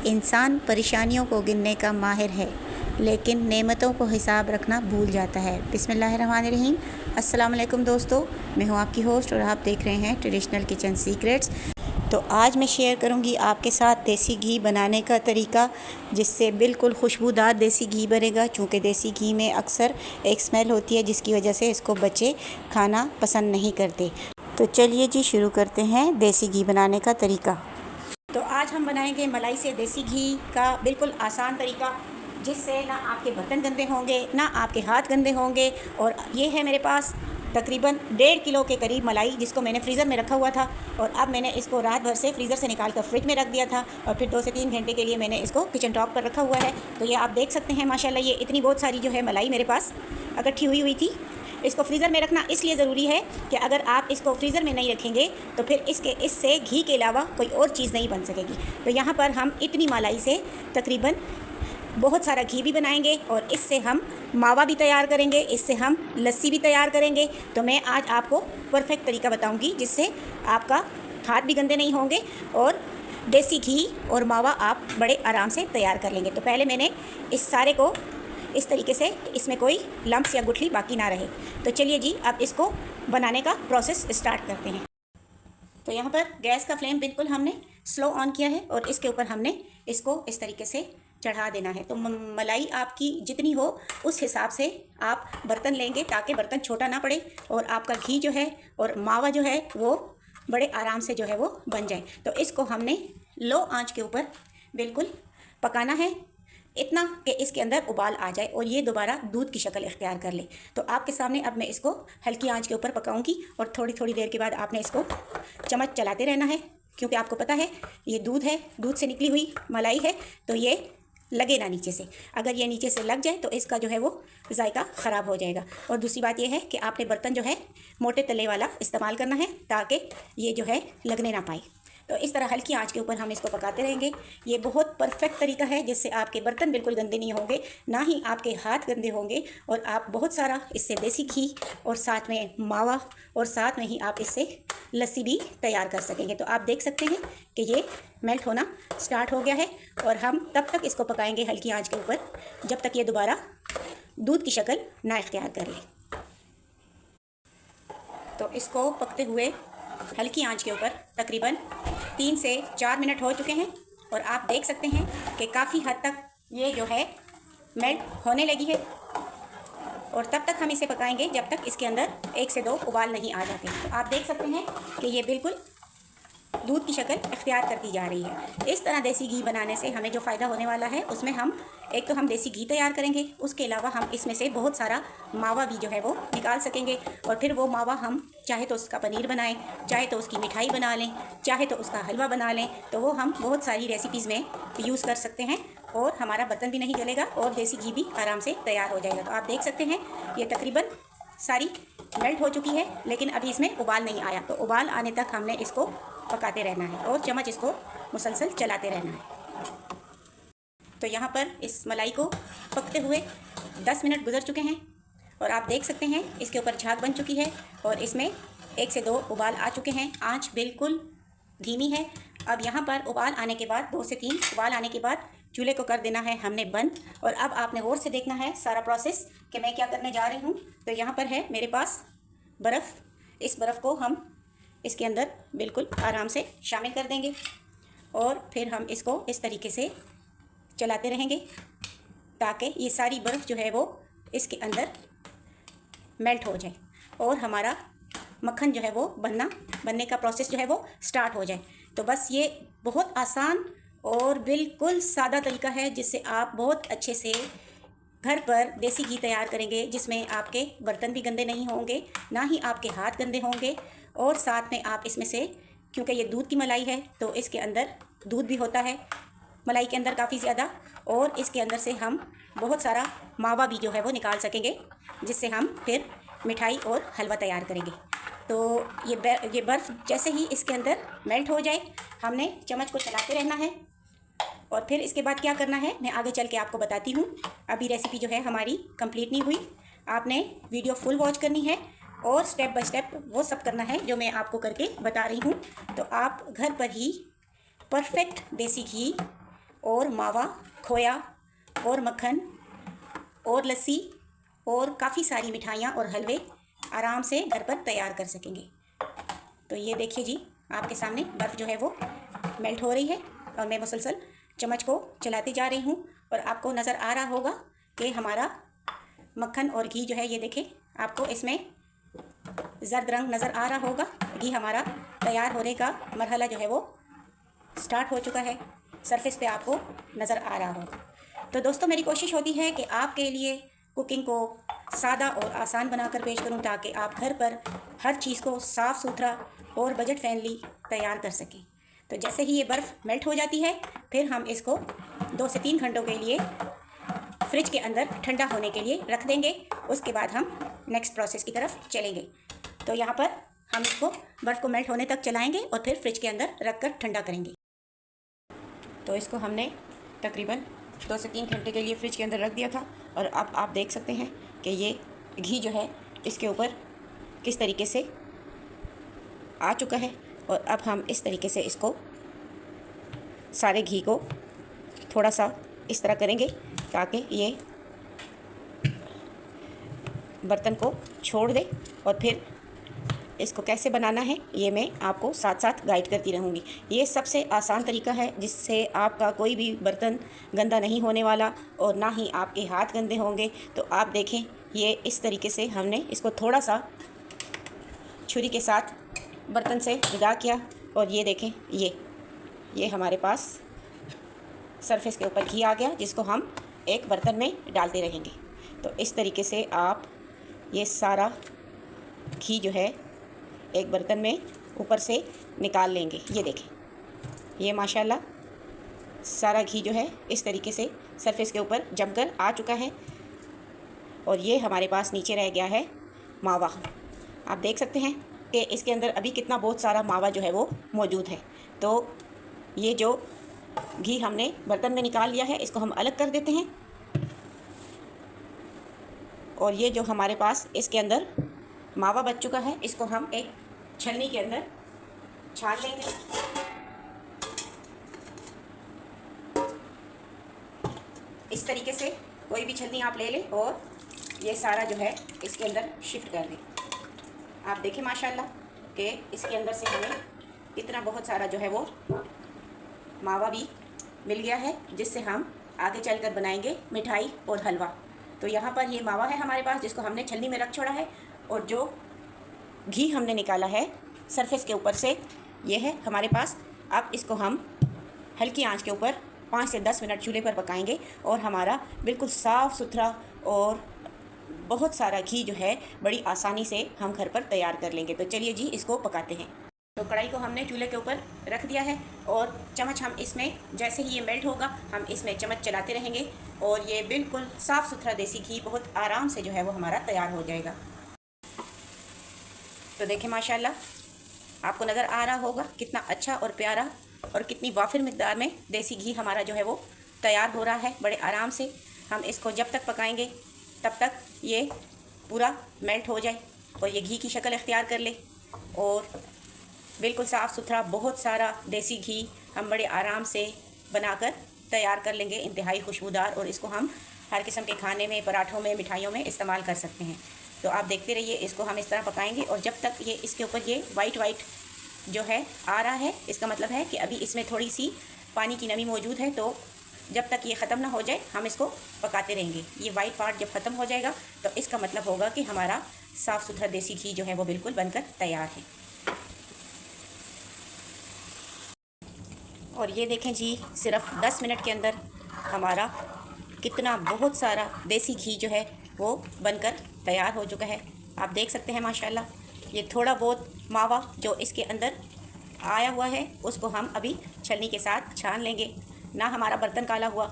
इंसान परेशानियों को गिनने का माहिर है, लेकिन नेमतों को हिसाब रखना भूल जाता है। बिस्मिल्लाहिर्रहमानिर्रहीम। अस्सलाम वालेकुम दोस्तों, मैं हूँ आपकी होस्ट और आप देख रहे हैं ट्रेडिशनल किचन सीक्रेट्स। तो आज मैं शेयर करूंगी आपके साथ देसी घी बनाने का तरीका, जिससे बिल्कुल खुशबूदार देसी घी बनेगा। चूँकि देसी घी में अक्सर एक स्मेल होती है जिसकी वजह से इसको बच्चे खाना पसंद नहीं करते। तो चलिए जी शुरू करते हैं देसी घी बनाने का तरीका। तो आज हम बनाएंगे मलाई से देसी घी का बिल्कुल आसान तरीका, जिससे ना आपके बर्तन गंदे होंगे ना आपके हाथ गंदे होंगे। और ये है मेरे पास तकरीबन 1.5 किलो के करीब मलाई, जिसको मैंने फ्रीज़र में रखा हुआ था और अब मैंने इसको रात भर से फ्रीज़र से निकाल कर फ्रिज में रख दिया था और फिर 2 से 3 घंटे के लिए मैंने इसको किचन टॉप पर रखा हुआ है। तो ये आप देख सकते हैं माशाल्लाह, ये इतनी बहुत सारी जो है मलाई मेरे पास इकट्ठी हुई थी। इसको फ्रीज़र में रखना इसलिए ज़रूरी है कि अगर आप इसको फ्रीज़र में नहीं रखेंगे तो फिर इससे घी के अलावा कोई और चीज़ नहीं बन सकेगी। तो यहाँ पर हम इतनी मलाई से तकरीबन बहुत सारा घी भी बनाएंगे और इससे हम मावा भी तैयार करेंगे, इससे हम लस्सी भी तैयार करेंगे। तो मैं आज आपको परफेक्ट तरीका बताऊंगी जिससे आपका हाथ भी गंदे नहीं होंगे और देसी घी और मावा आप बड़े आराम से तैयार कर लेंगे। तो पहले मैंने इस सारे को इस तरीके से, इसमें कोई लम्प्स या गुठली बाकी ना रहे। तो चलिए जी अब इसको बनाने का प्रोसेस स्टार्ट करते हैं। तो यहाँ पर गैस का फ्लेम बिल्कुल हमने स्लो ऑन किया है और इसके ऊपर हमने इसको इस तरीके से चढ़ा देना है। तो मलाई आपकी जितनी हो उस हिसाब से आप बर्तन लेंगे ताकि बर्तन छोटा ना पड़े और आपका घी जो है और मावा जो है वो बड़े आराम से जो है वो बन जाए। तो इसको हमने लो आंच के ऊपर बिल्कुल पकाना है, इतना कि इसके अंदर उबाल आ जाए और ये दोबारा दूध की शक्ल इख्तियार कर ले। तो आपके सामने अब मैं इसको हल्की आंच के ऊपर पकाऊंगी और थोड़ी थोड़ी देर के बाद आपने इसको चम्मच चलाते रहना है, क्योंकि आपको पता है ये दूध है, दूध से निकली हुई मलाई है, तो ये लगे ना नीचे से। अगर ये नीचे से लग जाए तो इसका जो है वो जायका ख़राब हो जाएगा। और दूसरी बात ये है कि आपने बर्तन जो है मोटे तले वाला इस्तेमाल करना है ताकि ये जो है लगने ना पाए। तो इस तरह हल्की आंच के ऊपर हम इसको पकाते रहेंगे। ये बहुत परफेक्ट तरीका है जिससे आपके बर्तन बिल्कुल गंदे नहीं होंगे, ना ही आपके हाथ गंदे होंगे और आप बहुत सारा इससे देसी घी और साथ में मावा और साथ में ही आप इससे लस्सी भी तैयार कर सकेंगे। तो आप देख सकते हैं कि ये मेल्ट होना स्टार्ट हो गया है और हम तब तक इसको पकाएंगे हल्की आंच के ऊपर जब तक ये दोबारा दूध की शक्ल ना इख्तियार कर ले। तो इसको पकते हुए हल्की आंच के ऊपर तकरीबन 3 से 4 मिनट हो चुके हैं और आप देख सकते हैं कि काफ़ी हद तक ये जो है मेल्ट होने लगी है। और तब तक हम इसे पकाएंगे जब तक इसके अंदर 1 से 2 उबाल नहीं आ जाते। तो आप देख सकते हैं कि ये बिल्कुल दूध की शक्ल इख्तियार करती जा रही है। इस तरह देसी घी बनाने से हमें जो फ़ायदा होने वाला है उसमें हम एक तो हम देसी घी तैयार करेंगे, उसके अलावा हम इसमें से बहुत सारा मावा भी जो है वो निकाल सकेंगे और फिर वो मावा हम चाहे तो उसका पनीर बनाएं, चाहे तो उसकी मिठाई बना लें, चाहे तो उसका हलवा बना लें। तो वो हम बहुत सारी रेसिपीज़ में यूज़ कर सकते हैं और हमारा बर्तन भी नहीं जलेगा और देसी घी भी आराम से तैयार हो जाएगा। तो आप देख सकते हैं ये तकरीबन सारी मेल्ट हो चुकी है, लेकिन अभी इसमें उबाल नहीं आया। तो उबाल आने तक हमने इसको पकाते रहना है और चम्मच इसको मुसलसल चलाते रहना है। तो यहाँ पर इस मलाई को पकते हुए 10 मिनट गुजर चुके हैं और आप देख सकते हैं इसके ऊपर झाग बन चुकी है और इसमें 1 से 2 उबाल आ चुके हैं। आंच बिल्कुल धीमी है। अब यहाँ पर उबाल आने के बाद 2 से 3 उबाल आने के बाद चूल्हे को कर देना है हमने बंद। और अब आपने गौर से देखना है सारा प्रोसेस कि मैं क्या करने जा रही हूँ। तो यहाँ पर है मेरे पास बर्फ़। इस बर्फ़ को हम इसके अंदर बिल्कुल आराम से शामिल कर देंगे और फिर हम इसको इस तरीके से चलाते रहेंगे ताकि ये सारी बर्फ़ जो है वो इसके अंदर मेल्ट हो जाए और हमारा मक्खन जो है वो बनने का प्रोसेस जो है वो स्टार्ट हो जाए। तो बस ये बहुत आसान और बिल्कुल सादा तरीका है जिससे आप बहुत अच्छे से घर पर देसी घी तैयार करेंगे, जिसमें आपके बर्तन भी गंदे नहीं होंगे, ना ही आपके हाथ गंदे होंगे। और साथ में आप इसमें से, क्योंकि ये दूध की मलाई है तो इसके अंदर दूध भी होता है मलाई के अंदर काफ़ी ज़्यादा, और इसके अंदर से हम बहुत सारा मावा भी जो है वो निकाल सकेंगे, जिससे हम फिर मिठाई और हलवा तैयार करेंगे। तो ये बर्फ़ जैसे ही इसके अंदर मेल्ट हो जाए हमने चम्मच को चलाते रहना है और फिर इसके बाद क्या करना है मैं आगे चल के आपको बताती हूँ। अभी रेसिपी जो है हमारी कंप्लीट नहीं हुई, आपने वीडियो फुल वॉच करनी है और स्टेप बाय स्टेप वो सब करना है जो मैं आपको करके बता रही हूँ। तो आप घर पर ही परफेक्ट देसी घी और मावा, खोया और मक्खन और लस्सी और काफ़ी सारी मिठाइयाँ और हलवे आराम से घर पर तैयार कर सकेंगे। तो ये देखिए जी, आपके सामने बर्फ़ जो है वो मेल्ट हो रही है और मैं मुसलसल चम्मच को चलाती जा रही हूँ और आपको नज़र आ रहा होगा कि हमारा मक्खन और घी जो है, ये देखें, आपको इसमें जर्द रंग नज़र आ रहा होगा। घी हमारा तैयार होने का मरहला जो है वो स्टार्ट हो चुका है, सरफेस पे आपको नज़र आ रहा होगा। तो दोस्तों, मेरी कोशिश होती है कि आपके लिए कुकिंग को सादा और आसान बनाकर पेश करूं, ताकि आप घर पर हर चीज़ को साफ़ सुथरा और बजट फ्रेंडली तैयार कर सकें। तो जैसे ही ये बर्फ़ मेल्ट हो जाती है, फिर हम इसको 2 से 3 घंटों के लिए फ्रिज के अंदर ठंडा होने के लिए रख देंगे। उसके बाद हम नेक्स्ट प्रोसेस की तरफ चलेंगे। तो यहाँ पर हम इसको बर्फ़ को मेल्ट होने तक चलाएंगे और फिर फ्रिज के अंदर रख कर ठंडा करेंगे। तो इसको हमने तकरीबन 2 से 3 घंटे के लिए फ्रिज के अंदर रख दिया था और अब आप देख सकते हैं कि ये घी जो है इसके ऊपर किस तरीके से आ चुका है। और अब हम इस तरीके से इसको सारे घी को थोड़ा सा इस तरह करेंगे ताकि ये बर्तन को छोड़ दे, और फिर इसको कैसे बनाना है ये मैं आपको साथ साथ गाइड करती रहूँगी। ये सबसे आसान तरीका है जिससे आपका कोई भी बर्तन गंदा नहीं होने वाला और ना ही आपके हाथ गंदे होंगे। तो आप देखें, ये इस तरीके से हमने इसको थोड़ा सा छुरी के साथ बर्तन से जुदा किया और ये देखें, ये हमारे पास सरफेस के ऊपर घी आ गया, जिसको हम एक बर्तन में डालते रहेंगे। तो इस तरीके से आप ये सारा घी जो है एक बर्तन में ऊपर से निकाल लेंगे। ये देखें, ये माशाल्लाह सारा घी जो है इस तरीके से सरफेस के ऊपर जमकर आ चुका है और ये हमारे पास नीचे रह गया है मावा। आप देख सकते हैं कि इसके अंदर अभी कितना बहुत सारा मावा जो है वो मौजूद है। तो ये जो घी हमने बर्तन में निकाल लिया है, इसको हम अलग कर देते हैं और ये जो हमारे पास इसके अंदर मावा बच चुका है, इसको हम एक छलनी के अंदर छान लेंगे। इस तरीके से कोई भी छलनी आप ले लें और ये सारा जो है इसके अंदर शिफ्ट कर दें। आप देखें माशाल्लाह कि इसके अंदर से हमें इतना बहुत सारा जो है वो मावा भी मिल गया है, जिससे हम आगे चलकर बनाएंगे मिठाई और हलवा। तो यहाँ पर ये मावा है हमारे पास, जिसको हमने छलनी में रख छोड़ा है, और जो घी हमने निकाला है सरफेस के ऊपर से, ये है हमारे पास। अब इसको हम हल्की आंच के ऊपर 5 से 10 मिनट चूल्हे पर पकाएंगे और हमारा बिल्कुल साफ़ सुथरा और बहुत सारा घी जो है बड़ी आसानी से हम घर पर तैयार कर लेंगे। तो चलिए जी, इसको पकाते हैं। तो कढ़ाई को हमने चूल्हे के ऊपर रख दिया है और चम्मच हम इसमें, जैसे ही ये मेल्ट होगा, हम इसमें चम्मच चलाते रहेंगे और ये बिल्कुल साफ़ सुथरा देसी घी बहुत आराम से जो है वो हमारा तैयार हो जाएगा। तो देखें माशाल्लाह, आपको नज़र आ रहा होगा कितना अच्छा और प्यारा और कितनी वाफिर मिकदार में देसी घी हमारा जो है वो तैयार हो रहा है बड़े आराम से। हम इसको जब तक पकाएंगे तब तक ये पूरा मेल्ट हो जाए और ये घी की शक्ल इख्तियार कर ले और बिल्कुल साफ़ सुथरा बहुत सारा देसी घी हम बड़े आराम से बनाकर तैयार कर लेंगे, इंतहाई खुशबूदार। और इसको हम हर किस्म के खाने में, पराठों में, मिठाइयों में इस्तेमाल कर सकते हैं। तो आप देखते रहिए, इसको हम इस तरह पकाएंगे और जब तक ये इसके ऊपर ये वाइट जो है आ रहा है, इसका मतलब है कि अभी इसमें थोड़ी सी पानी की नमी मौजूद है। तो जब तक ये ख़त्म ना हो जाए हम इसको पकाते रहेंगे। ये वाइट पार्ट जब ख़त्म हो जाएगा तो इसका मतलब होगा कि हमारा साफ़ सुथरा देसी घी जो है वो बिल्कुल बनकर तैयार है। और ये देखें जी, सिर्फ 10 मिनट के अंदर हमारा कितना बहुत सारा देसी घी जो है वो बनकर तैयार हो चुका है। आप देख सकते हैं माशाल्लाह, ये थोड़ा बहुत मावा जो इसके अंदर आया हुआ है उसको हम अभी छलनी के साथ छान लेंगे। ना हमारा बर्तन काला हुआ,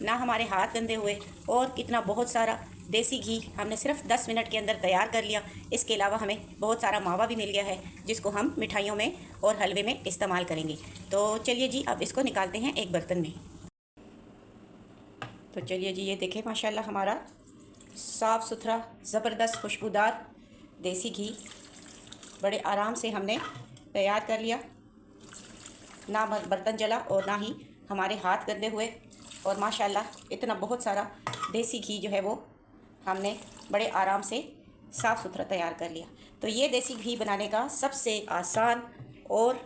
ना हमारे हाथ गंदे हुए, और कितना बहुत सारा देसी घी हमने सिर्फ 10 मिनट के अंदर तैयार कर लिया। इसके अलावा हमें बहुत सारा मावा भी मिल गया है, जिसको हम मिठाइयों में और हलवे में इस्तेमाल करेंगे। तो चलिए जी, अब इसको निकालते हैं एक बर्तन में। तो चलिए जी, ये देखें माशाल्लाह, हमारा साफ़ सुथरा ज़बरदस्त खुशबूदार देसी घी बड़े आराम से हमने तैयार कर लिया। ना बर्तन जला और ना ही हमारे हाथ गंदे हुए और माशाल्लाह इतना बहुत सारा देसी घी जो है वो हमने बड़े आराम से साफ़ सुथरा तैयार कर लिया। तो ये देसी घी बनाने का सबसे आसान और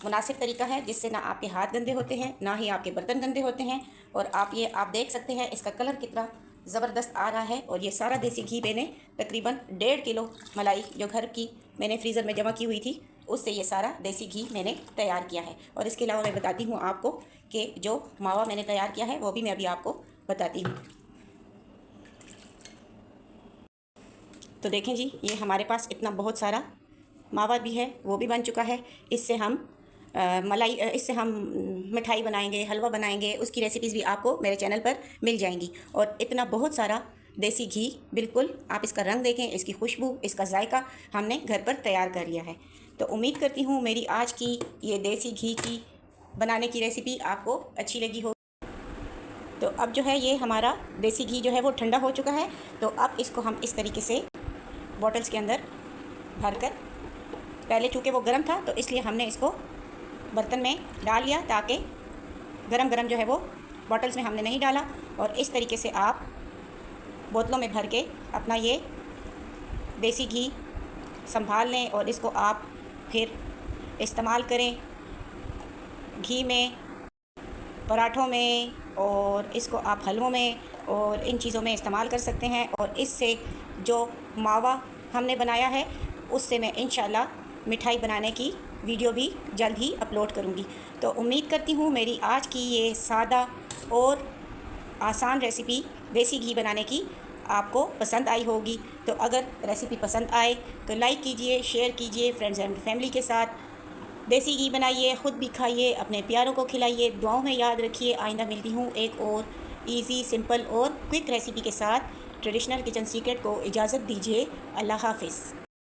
मुनासिब तरीका है, जिससे ना आपके हाथ गंदे होते हैं ना ही आपके बर्तन गंदे होते हैं। और आप देख सकते हैं इसका कलर कितना ज़बरदस्त आ रहा है। और ये सारा देसी घी मैंने तकरीबन 1.5 किलो मलाई जो घर की मैंने फ्रीज़र में जमा की हुई थी, उससे ये सारा देसी घी मैंने तैयार किया है। और इसके अलावा मैं बताती हूँ आपको कि जो मावा मैंने तैयार किया है वो भी मैं अभी आपको बताती हूँ। तो देखें जी, ये हमारे पास इतना बहुत सारा मावा भी है, वो भी बन चुका है। इससे हम इससे हम मिठाई बनाएंगे, हलवा बनाएंगे, उसकी रेसिपीज़ भी आपको मेरे चैनल पर मिल जाएंगी। और इतना बहुत सारा देसी घी, बिल्कुल आप इसका रंग देखें, इसकी खुशबू, इसका जायका हमने घर पर तैयार कर लिया है। तो उम्मीद करती हूँ मेरी आज की ये देसी घी की बनाने की रेसिपी आपको अच्छी लगी हो। तो अब जो है ये हमारा देसी घी जो है वो ठंडा हो चुका है। तो अब इसको हम इस तरीके से बॉटल्स के अंदर भरकर, पहले चूँकि वो गर्म था तो इसलिए हमने इसको बर्तन में डाल लिया, ताकि गरम गरम जो है वो बॉटल्स में हमने नहीं डाला। और इस तरीके से आप बोतलों में भर के अपना ये देसी घी संभाल लें और इसको आप फिर इस्तेमाल करें घी में, पराठों में, और इसको आप हलवों में और इन चीज़ों में इस्तेमाल कर सकते हैं। और इससे जो मावा हमने बनाया है उससे मैं इंशाल्लाह मिठाई बनाने की वीडियो भी जल्द ही अपलोड करूँगी। तो उम्मीद करती हूँ मेरी आज की ये सादा और आसान रेसिपी देसी घी बनाने की आपको पसंद आई होगी। तो अगर रेसिपी पसंद आए तो लाइक कीजिए, शेयर कीजिए फ्रेंड्स एंड फैमिली के साथ। देसी घी बनाइए, ख़ुद भी खाइए, अपने प्यारों को खिलाइए, दुआओं में याद रखिए। आइंदा मिलती हूँ एक और ईज़ी, सिंपल और क्विक रेसिपी के साथ। ट्रेडिशनल किचन सीक्रेट को इजाज़त दीजिए। अल्लाह हाफ़िज़।